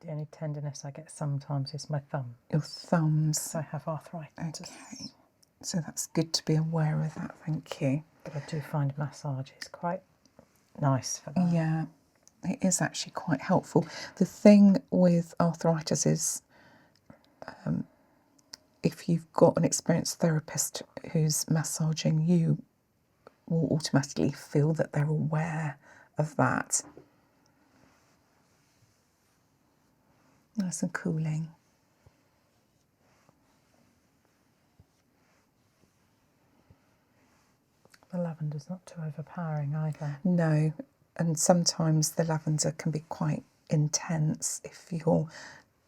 The only tenderness I get sometimes is my thumb. Your thumbs. So I have arthritis. Okay, so that's good to be aware of that, thank you. But I do find massage is quite nice for that. Yeah, it is actually quite helpful. The thing with arthritis is if you've got an experienced therapist who's massaging, you will automatically feel that they're aware of that. Nice and cooling. The lavender's not too overpowering either. No, and sometimes the lavender can be quite intense if you're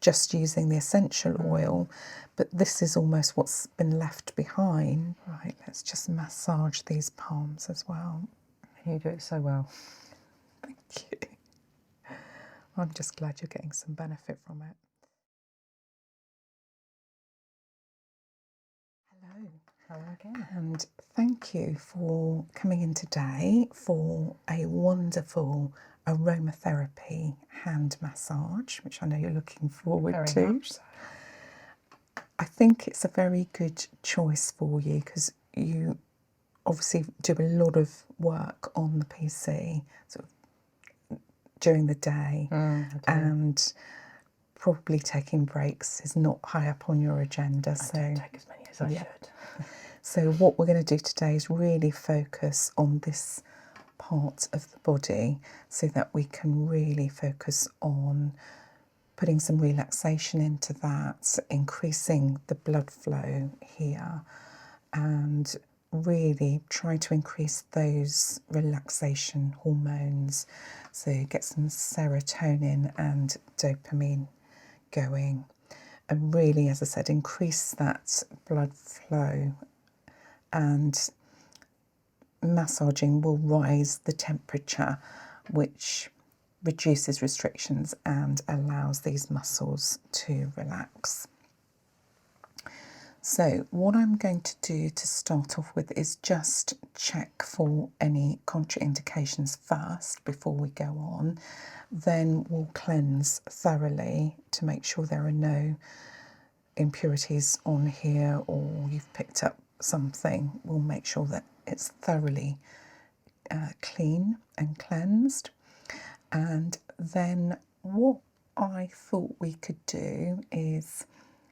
just using the essential oil, but this is almost what's been left behind. Right, let's just massage these palms as well. You do it so well. Thank you. I'm just glad you're getting some benefit from it. Hello. Hello again. And thank you for coming in today for a wonderful aromatherapy hand massage, which I know you're looking forward to. Very much so. I think it's a very good choice for you because you obviously do a lot of work on the PC sort of during the day, and probably taking breaks is not high up on your agenda. I don't take as many as I should. So what we're going to do today is really focus on this part of the body so that we can really focus on putting some relaxation into that, increasing the blood flow here, and really try to increase those relaxation hormones. So get some serotonin and dopamine going. And really, as I said, increase that blood flow, and massaging will rise the temperature, which reduces restrictions and allows these muscles to relax. So what I'm going to do to start off with is just check for any contraindications first before we go on. Then we'll cleanse thoroughly to make sure there are no impurities on here, or you've picked up something. We'll make sure that it's thoroughly clean and cleansed. And then what I thought we could do is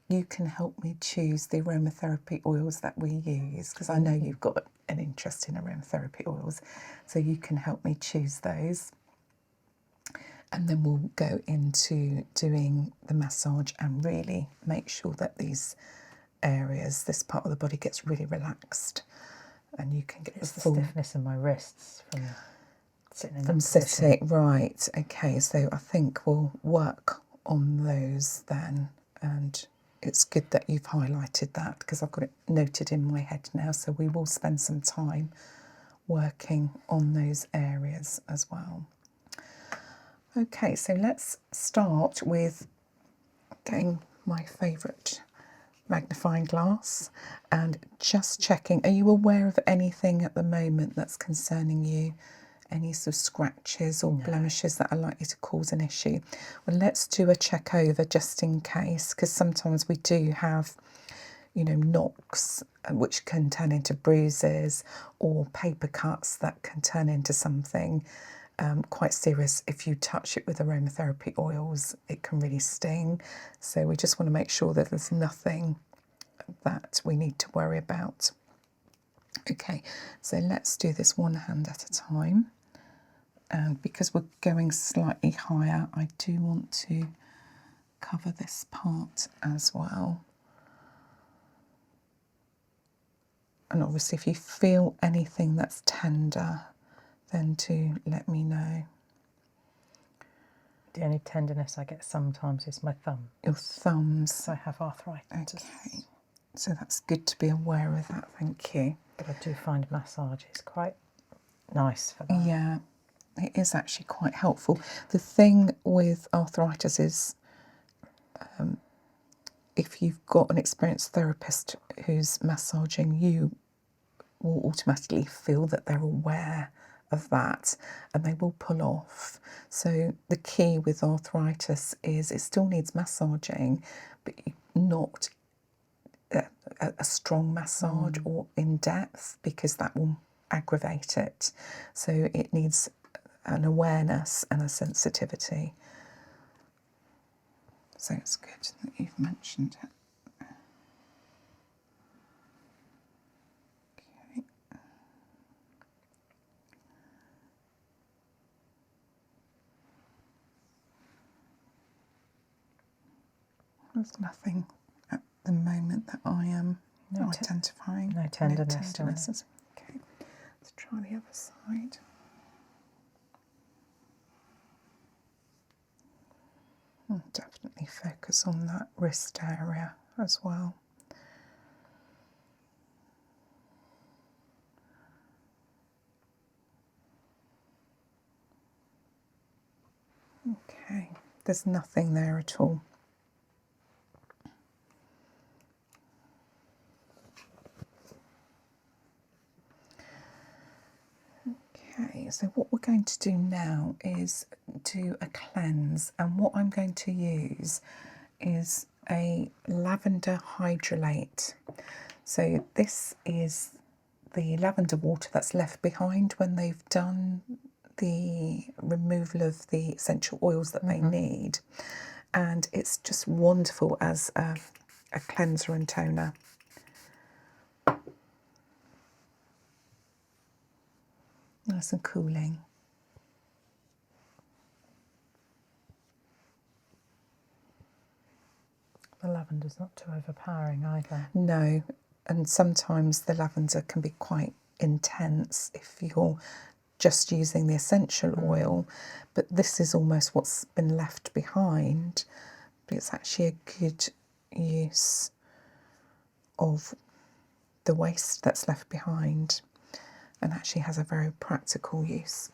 you can help me choose the aromatherapy oils that we use, because I know you've got an interest in aromatherapy oils, so you can help me choose those. And then we'll go into doing the massage and really make sure that these areas, this part of the body, gets really relaxed, and you can get It's the the full stiffness in my wrists from sitting in from that position. sitting. Right, okay, so I think we'll work on those then, and it's good that you've highlighted that because I've got it noted in my head now, so we will spend some time working on those areas as well. Okay, so let's start with getting my favourite magnifying glass and just checking. Are you aware of anything at the moment that's concerning you? Any sort of scratches or blemishes that are likely to cause an issue? Well, let's do a check over just in case, because sometimes we do have, you know, knocks which can turn into bruises, or paper cuts that can turn into something quite serious. If you touch it with aromatherapy oils, it can really sting. So we just want to make sure that there's nothing that we need to worry about. Okay, so let's do this one hand at a time. And because we're going slightly higher, I do want to cover this part as well. And obviously, if you feel anything that's tender, then do let me know. The only tenderness I get sometimes is my thumb. Your thumbs. So I have arthritis. Okay, so that's good to be aware of that, thank you. But I do find massage is quite nice for that. Yeah, it is actually quite helpful. The thing with arthritis is if you've got an experienced therapist who's massaging, you will automatically feel that they're aware of that, and they will pull off. So the key with arthritis is it still needs massaging, but not a strong massage or in depth, because that will aggravate it. So it needs an awareness and a sensitivity. So it's good that you've mentioned it. Okay. There's nothing at the moment that I am identifying. No tenderness. Okay, let's try the other side. Definitely focus on that wrist area as well. Okay, there's nothing there at all. Okay, so what we're going to do now is do a cleanse, and what I'm going to use is a lavender hydrolate. So this is the lavender water that's left behind when they've done the removal of the essential oils that they need, and it's just wonderful as a cleanser and toner. Nice and cooling. The lavender's not too overpowering either. No, and sometimes the lavender can be quite intense if you're just using the essential oil, but this is almost what's been left behind. But it's actually a good use of the waste that's left behind, and actually has a very practical use.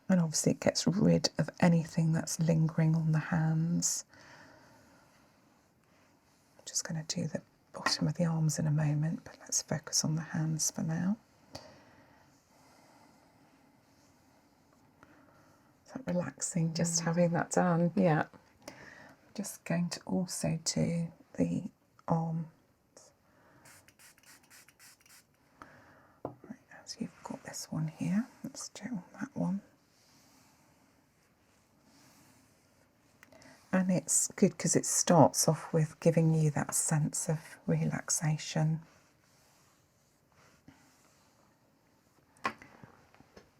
And obviously it gets rid of anything that's lingering on the hands. I'm just going to do the bottom of the arms in a moment, but let's focus on the hands for now. Is that relaxing, just having that done? Yeah. I'm just going to also do the arm. Right, as you've got this one here, let's do that one. And it's good because it starts off with giving you that sense of relaxation,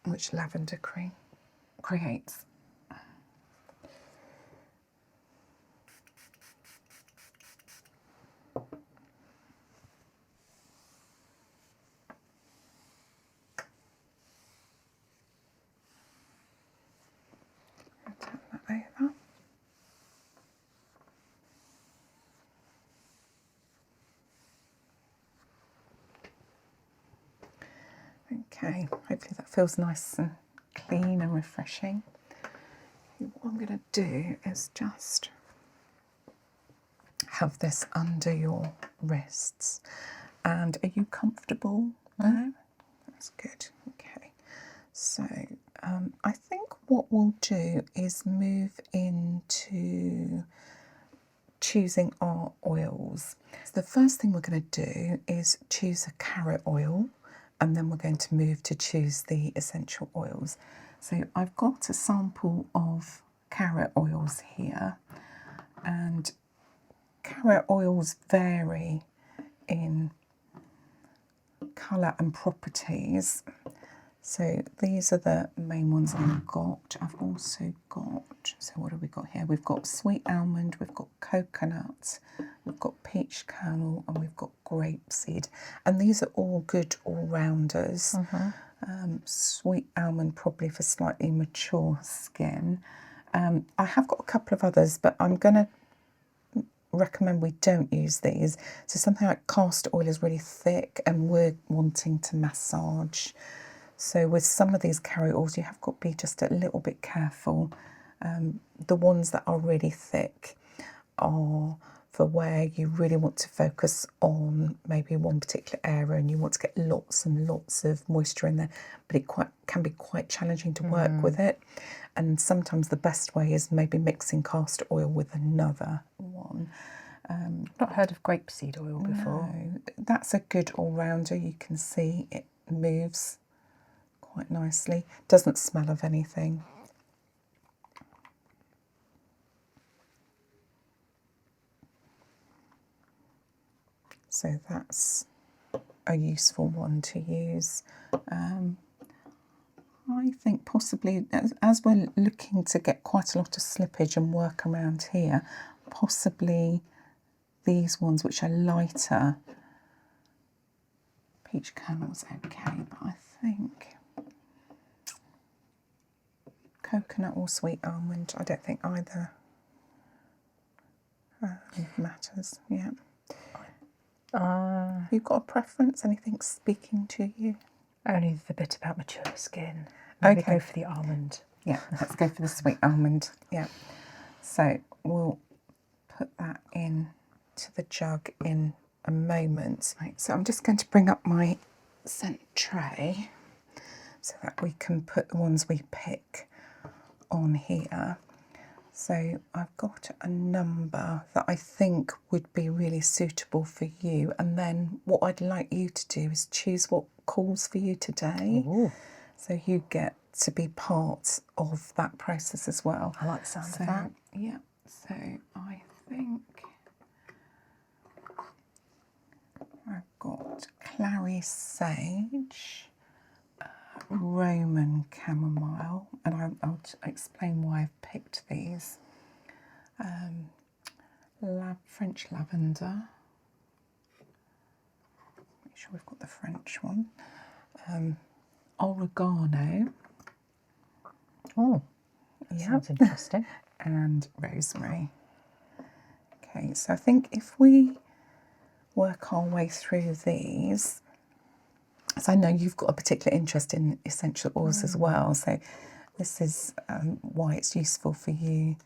which lavender cream creates. Turn that over. Okay, hopefully that feels nice and clean and refreshing. What I'm going to do is just have this under your wrists. And are you comfortable now? That's good. Okay, so I think what we'll do is move into choosing our oils. So the first thing we're going to do is choose a carrot oil, and then we're going to move to choose the essential oils. So I've got a sample of carrot oils here, and carrot oils vary in colour and properties. So these are the main ones I've got. I've also got, so what have we got here? We've got sweet almond, we've got coconut, we've got peach kernel, and we've got grapeseed. And these are all good all-rounders. Sweet almond probably for slightly mature skin. I have got a couple of others, but I'm going to recommend we don't use these. So something like castor oil is really thick and we're wanting to massage. So with some of these carrot oils, you have got to be just a little bit careful The ones that are really thick are for where you really want to focus on maybe one particular area and you want to get lots and lots of moisture in there, but it can be quite challenging to work with it. And sometimes the best way is maybe mixing castor oil with another one. Not heard of grapeseed oil before. No, that's a good all-rounder. You can see it moves quite nicely. Doesn't smell of anything. So that's a useful one to use. I think possibly, as we're looking to get quite a lot of slippage and work around here, possibly these ones which are lighter. Peach kernel's okay, but I think coconut or sweet almond, I don't think either matters. Yeah. You've got a preference? Anything speaking to you? Only the bit about mature skin. Maybe Okay. go for the almond. Yeah, let's go for the sweet almond. Yeah. So we'll put that in to the jug in a moment. Right, so I'm just going to bring up my scent tray so that we can put the ones we pick on here. So I've got a number that I think would be really suitable for you, and then what I'd like you to do is choose what calls for you today. Ooh. So you get to be part of that process as well. I like the sound of that. Yeah, so I think I've got clary sage, Roman chamomile, and I'll explain why I've picked these. French lavender. Make sure we've got the French one. Oregano. Oh, that sounds interesting. And rosemary. Okay, so I think if we work our way through these, as I know you've got a particular interest in essential oils as well, so this is why it's useful for you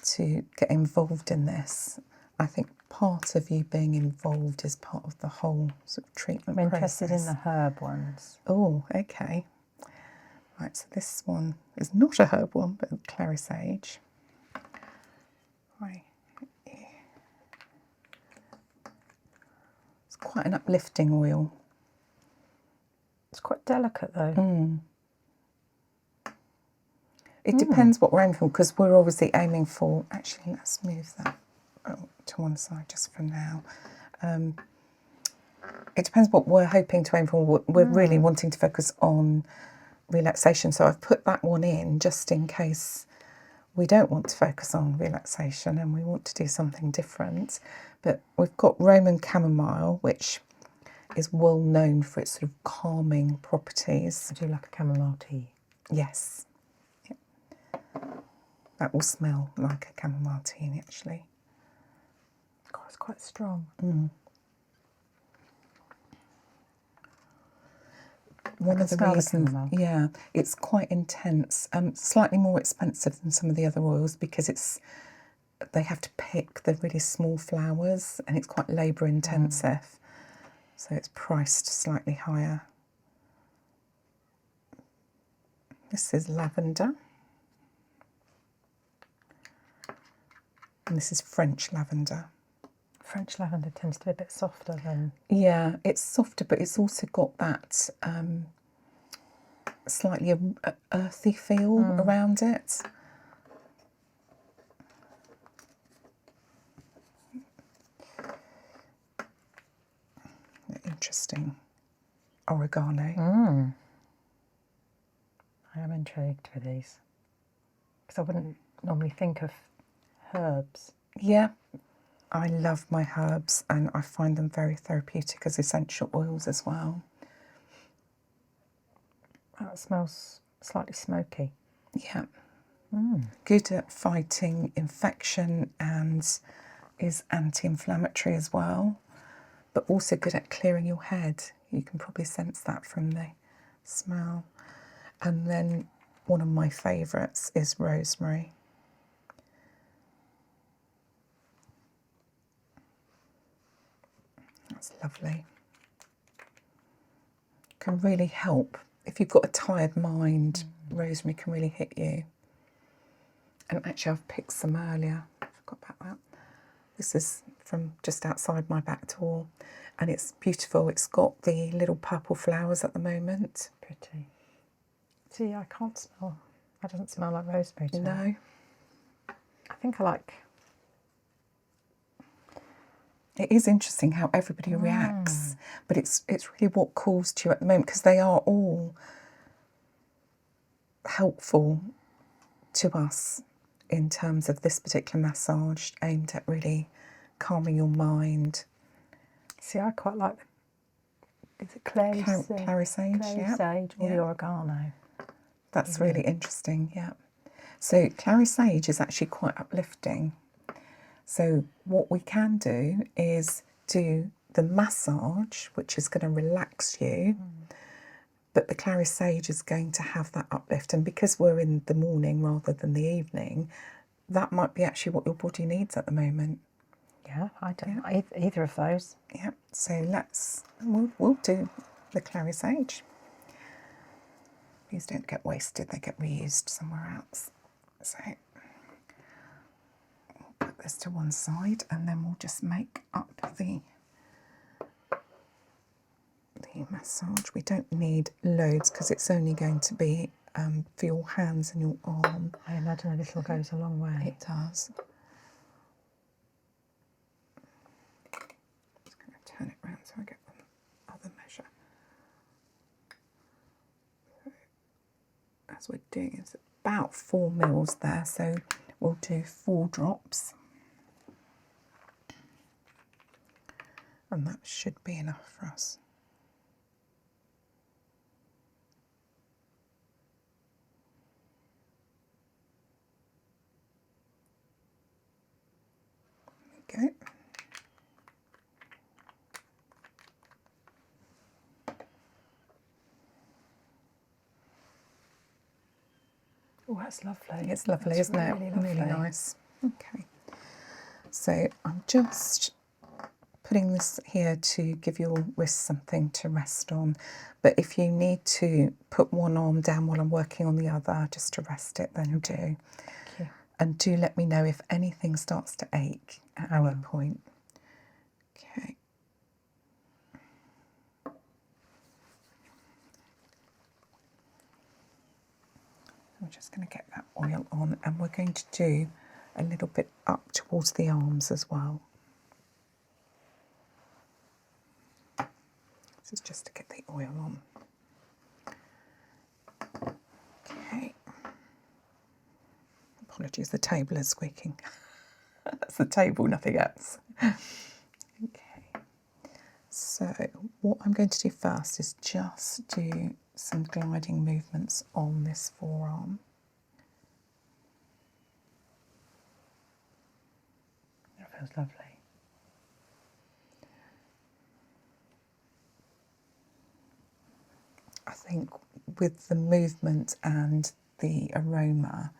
to get involved in this. I think part of you being involved is part of the whole sort of treatment I'm process. interested in the herb ones. Oh, okay. Right, so this one is not a herb one, but clary sage. Right. It's quite an uplifting oil. It's quite delicate though. It depends what we're aiming for, because we're obviously aiming for... Actually, let's move that to one side just for now. It depends what we're hoping to aim for. We're really wanting to focus on relaxation, so I've put that one in just in case we don't want to focus on relaxation and we want to do something different. But we've got Roman chamomile, which is well known for its sort of calming properties. I do like a chamomile tea. Yes. Yep. That will smell like a chamomile tea, actually. God, it's quite strong. One of the reasons, yeah, it's quite intense. Slightly more expensive than some of the other oils because they have to pick the really small flowers and it's quite labour intensive. So it's priced slightly higher. This is lavender. And this is French lavender. French lavender tends to be a bit softer than... Yeah, it's softer, but it's also got that slightly earthy feel around it. Interesting. Oregano. I am intrigued with these because I wouldn't normally think of herbs. Yeah, I love my herbs and I find them very therapeutic as essential oils as well. Oh, it smells slightly smoky. Yeah. Good at fighting infection and is anti-inflammatory as well, but also good at clearing your head. You can probably sense that from the smell. And then one of my favourites is rosemary. That's lovely. Can really help. If you've got a tired mind, rosemary can really hit you. And actually I've picked some earlier. I forgot about that. This is from just outside my back door, and it's beautiful. It's got the little purple flowers at the moment. Pretty. See, I can't smell. That doesn't smell like rosemary to me. No. I think I like... It is interesting how everybody reacts, but it's really what calls to you at the moment, because they are all helpful to us in terms of this particular massage aimed at really calming your mind. See, I quite like is it clary sage? Clary sage, Clary sage or the oregano. That's really interesting, yeah. So clary sage is actually quite uplifting. So what we can do is do the massage, which is going to relax you, but the clary sage is going to have that uplift. And because we're in the morning rather than the evening, that might be actually what your body needs at the moment. Yeah, I don't know either of those. Yeah, so we'll do the clary sage. These don't get wasted, they get reused somewhere else. So we'll put this to one side, and then we'll just make up the massage. We don't need loads because it's only going to be for your hands and your arm. I imagine a little goes a long way. It does. Just going to turn it round so I get the other measure. So, as we're doing, it's about 4 mils there, so we'll do 4 drops. And that should be enough for us. There we go. Oh, that's lovely. It's lovely, that's isn't really it? lovely. Really nice. Okay. So I'm just putting this here to give your wrist something to rest on. But if you need to put one arm down while I'm working on the other, just to rest it, then do. Thank you. And do let me know if anything starts to ache at any point. Okay. I'm just going to get that oil on, and we're going to do a little bit up towards the arms as well. This is just to get the oil on. Okay. Apologies, the table is squeaking. That's the table, nothing else. Okay. So what I'm going to do first is just do some gliding movements on this forearm. That feels lovely. I think with the movement and the aroma,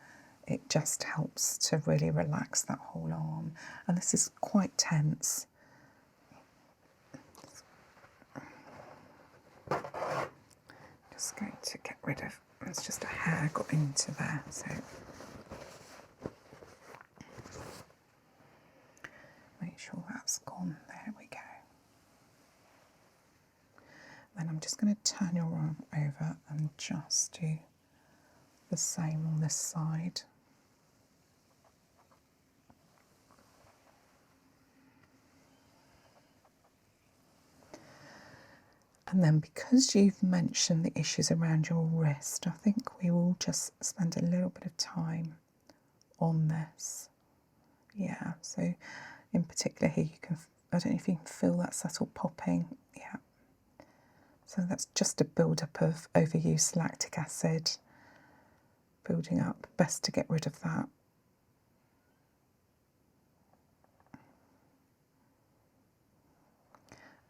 it just helps to really relax that whole arm. And this is quite tense. Just going to get rid of, it's just a hair got into there, so make sure that's gone. There we go. Then I'm just going to turn your arm over and just do the same on this side. And then because you've mentioned the issues around your wrist, I think we will just spend a little bit of time on this. Yeah, so in particular here you can, I don't know if you can feel that subtle popping. Yeah. So that's just a build-up of overuse lactic acid building up. Best to get rid of that.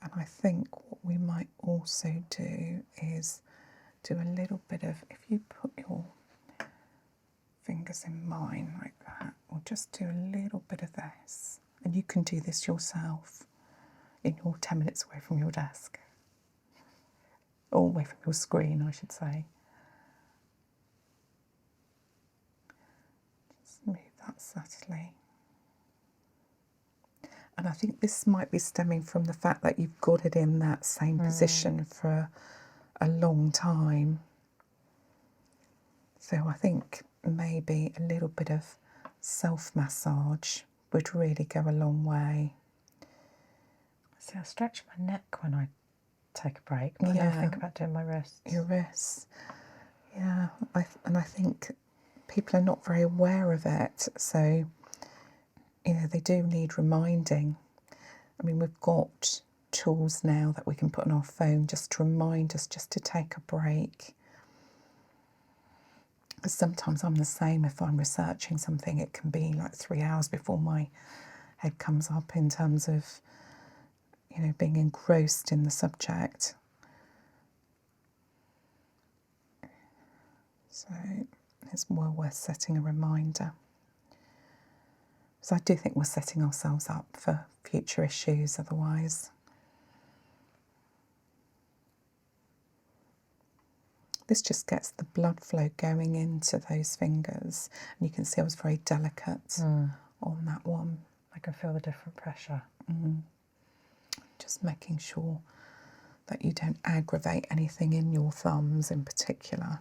And I think what we might also do is do a little bit of, if you put your fingers in mine like that. We'll just do a little bit of this. And you can do this yourself in your 10 minutes away from your desk. Or away from your screen, I should say. Just move that subtly. And I think this might be stemming from the fact that you've got it in that same position for a long time. So I think maybe a little bit of self-massage would really go a long way. See, I stretch my neck when I take a break, but I never think about doing my wrists. Your wrists. Yeah, and I think people are not very aware of it. So, you know, they do need reminding. I mean, we've got tools now that we can put on our phone just to remind us just to take a break. Because sometimes I'm the same. If I'm researching something, it can be like 3 hours before my head comes up in terms of, you know, being engrossed in the subject. So it's well worth setting a reminder. So I do think we're setting ourselves up for future issues otherwise. This just gets the blood flow going into those fingers. And you can see I was very delicate on that one. I can feel the different pressure. Just making sure that you don't aggravate anything in your thumbs in particular.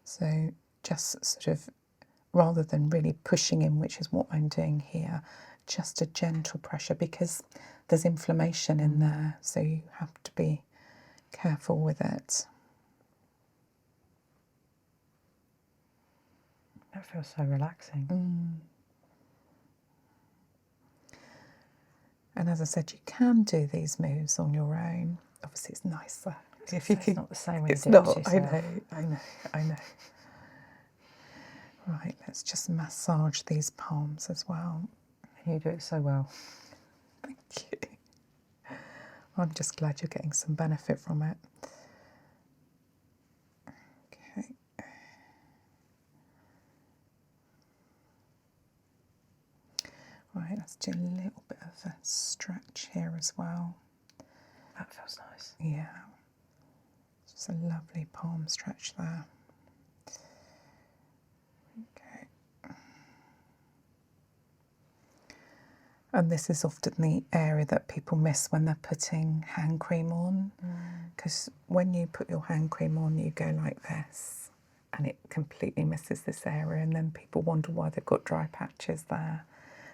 So just sort of, rather than really pushing in, which is what I'm doing here, just a gentle pressure, because there's inflammation in there, so you have to be careful with it. That feels so relaxing. And as I said, you can do these moves on your own. Obviously, it's nicer if you It's can. not the same when It's you do it not. yourself. I know. Right, let's just massage these palms as well. You do it so well. Thank you. I'm just glad you're getting some benefit from it. Okay. Right, let's do a little bit of a stretch here as well. That feels nice. Yeah. Just a lovely palm stretch there. Okay. And this is often the area that people miss when they're putting hand cream on. Because when you put your hand cream on, you go like this, and it completely misses this area, and then people wonder why they've got dry patches there.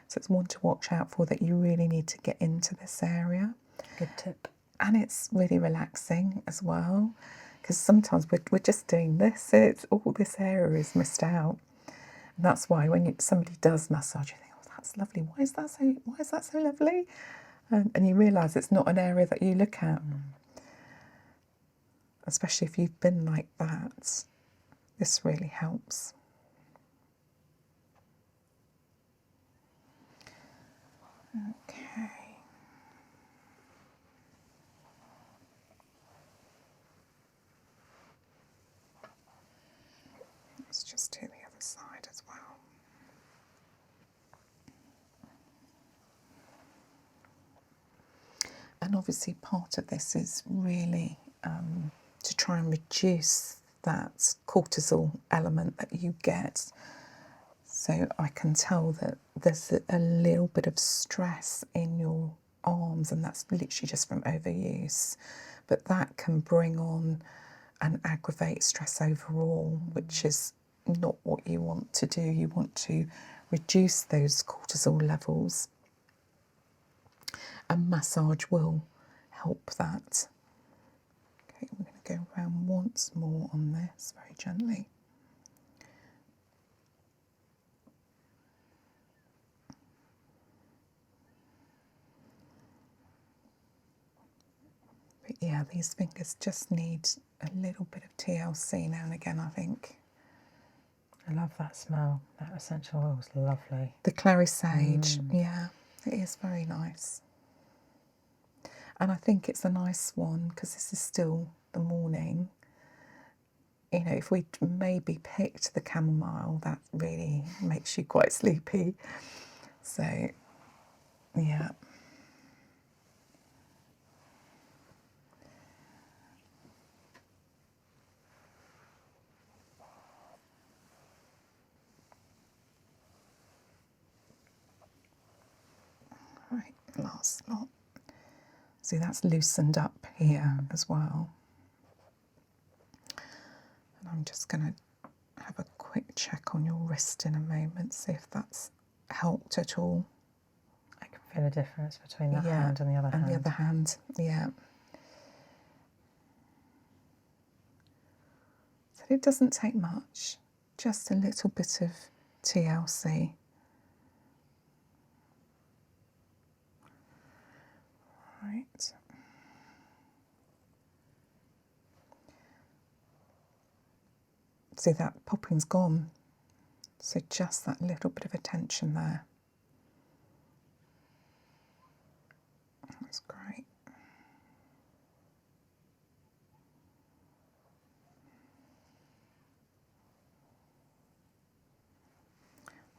So it's one to watch out for, that you really need to get into this area. Good tip. And it's really relaxing as well, because sometimes we're just doing this, so it's all this area is missed out. And that's why when somebody does massage, you think, oh, that's lovely. Why is that so lovely? And you realise it's not an area that you look at. Especially if you've been like that. This really helps. Okay. Let's just do the other side as well. And obviously part of this is really to try and reduce that cortisol element that you get. So I can tell that there's a little bit of stress in your arms, and that's literally just from overuse. But that can bring on and aggravate stress overall, which is not what you want to do. You want to reduce those cortisol levels. And massage will help that. Okay, we're going to go around once more on this very gently. But yeah, these fingers just need a little bit of TLC now and again, I think. I love that smell. That essential oil is lovely. The clary sage, yeah, it is very nice. And I think it's a nice one because this is still the morning. you know, if we maybe picked the chamomile, that really makes you quite sleepy. So, yeah. Right, last lot. See, that's loosened up here as well. And I'm just going to have a quick check on your wrist in a moment, see if that's helped at all. I can feel a difference between that hand and the other hand. And the other hand, yeah. So it doesn't take much, just a little bit of TLC. Right. See, that popping's gone. So just that little bit of attention there. That's great.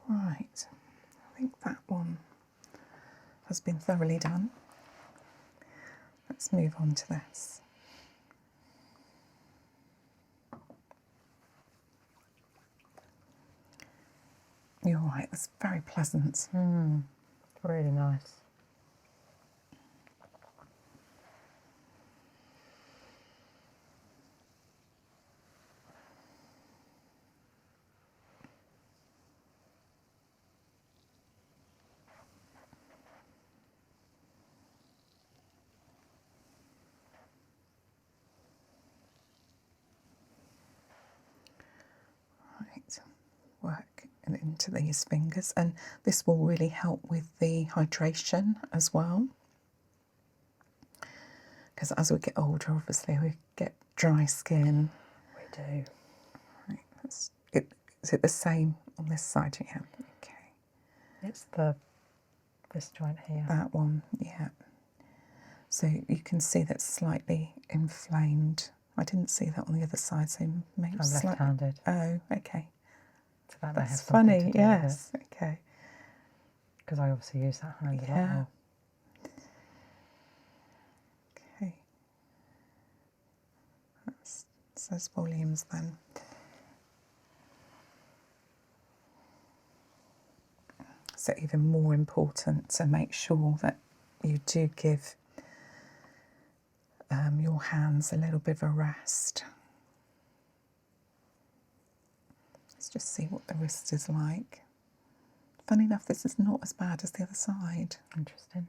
Right, I think that one has been thoroughly done. Let's move on to this. You're right, that's very pleasant. Really nice. Right, work it into these fingers, and this will really help with the hydration as well. Because as we get older, obviously, we get dry skin. We do. Right, is it the same on this side? Yeah, okay. It's this joint here. That one, yeah. So you can see that's slightly inflamed. I didn't see that on the other side, so maybe I'm left-handed. Oh, okay. So that may have That's something funny, to do yes. with it. Okay. Because I obviously use that hand a lot Yeah. more. Okay. That says volumes then. So even more important to make sure that you do give your hands a little bit of a rest. Let's just see what the wrist is like. Funny enough, this is not as bad as the other side. Interesting.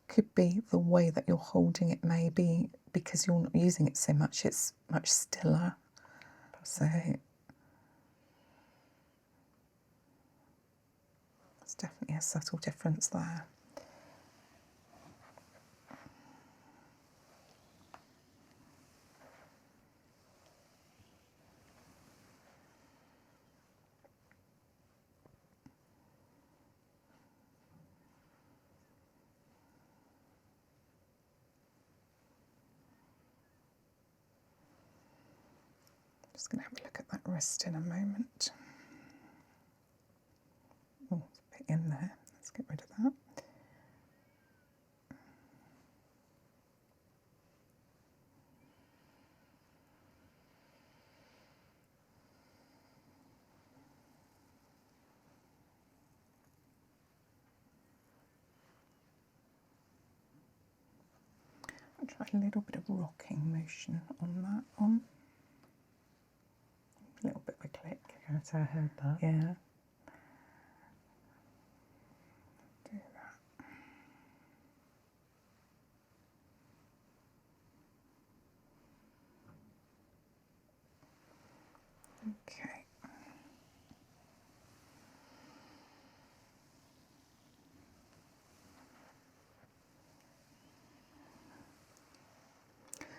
Could be the way that you're holding it, maybe because you're not using it so much, it's much stiller. So there's definitely a subtle difference there. Just going to have a look at that wrist in a moment. Oh, it's a bit in there. Let's get rid of that. I'll try a little bit of rocking motion on that one. A little bit of a click. Yeah, so I heard that. Yeah. Do that. Okay.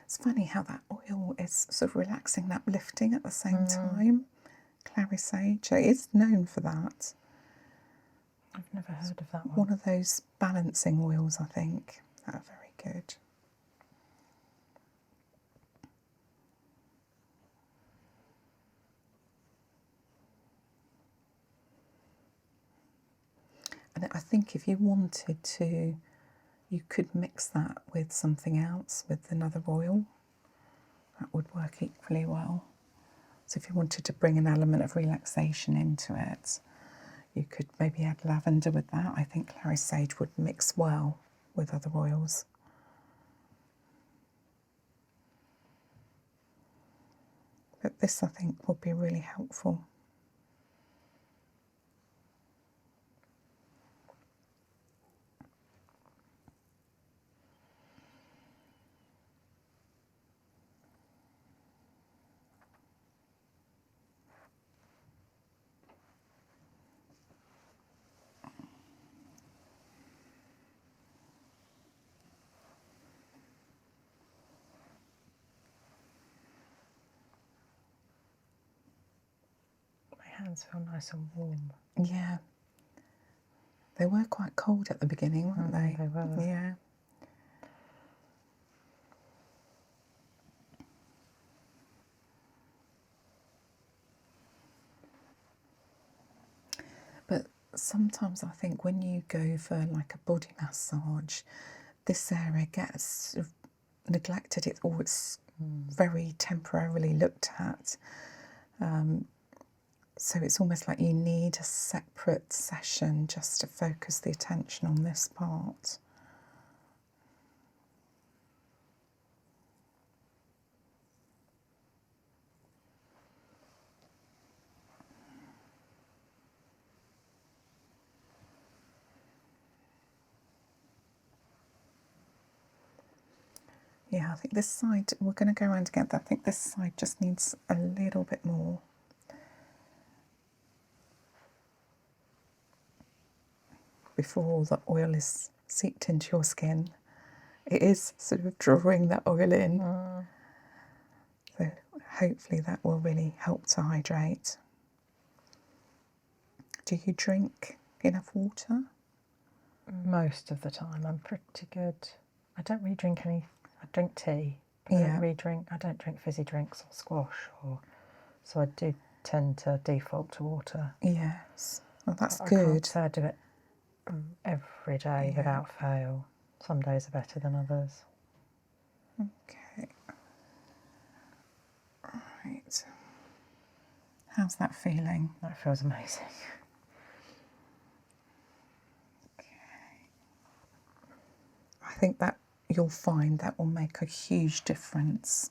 It's funny how that oil is sort of relaxing, that lifting at the same time. Clary sage, it is known for that. I've never heard of that One of those balancing oils, I think, that are very good. And I think if you wanted to, you could mix that with something else, with another oil. That would work equally well. So if you wanted to bring an element of relaxation into it, you could maybe add lavender with that. I think clary sage would mix well with other oils. But this, I think, would be really helpful. My hands feel nice and warm. Yeah. They were quite cold at the beginning, weren't they? They were. Yeah. But sometimes I think when you go for like a body massage, this area gets sort of neglected, or it's very temporarily looked at. So it's almost like you need a separate session just to focus the attention on this part. Yeah, I think this side, we're going to go around again. I think this side just needs a little bit more. Before all the oil is seeped into your skin. It is sort of drawing that oil in. So hopefully that will really help to hydrate. Do you drink enough water? Most of the time I'm pretty good. I don't really drink any. I drink tea. But Yeah. I don't drink fizzy drinks or squash, so I do tend to default to water. Yes. Well, that's I good. can't say I do it every day without fail. Some days are better than others. Okay. Right. How's that feeling? That feels amazing. I think that you'll find that will make a huge difference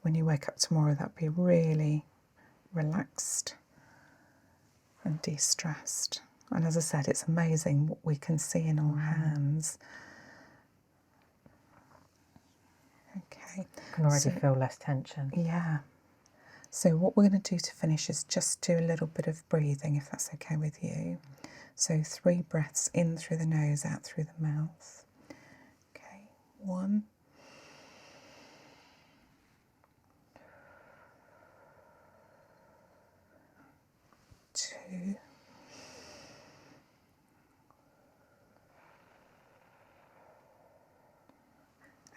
when you wake up tomorrow. That'll be really relaxed and de-stressed. And as I said, it's amazing what we can see in our hands. Okay. I can already feel less tension. Yeah. So what we're going to do to finish is just do a little bit of breathing, if that's okay with you. So 3 breaths in through the nose, out through the mouth. Okay, 1. 2.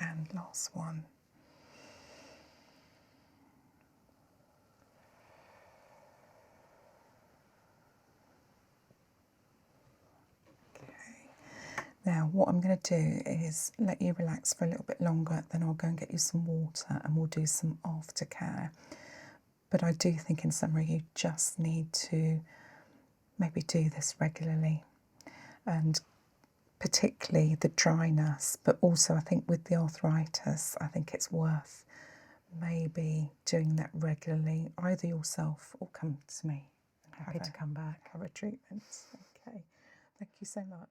And last one. Now what I'm going to do is let you relax for a little bit longer, then I'll go and get you some water and we'll do some aftercare. But I do think in summary you just need to maybe do this regularly, and particularly the dryness, but also I think with the arthritis, I think it's worth maybe doing that regularly, either yourself or come to me. Happy to come back. Have a treatment. Okay, thank you so much.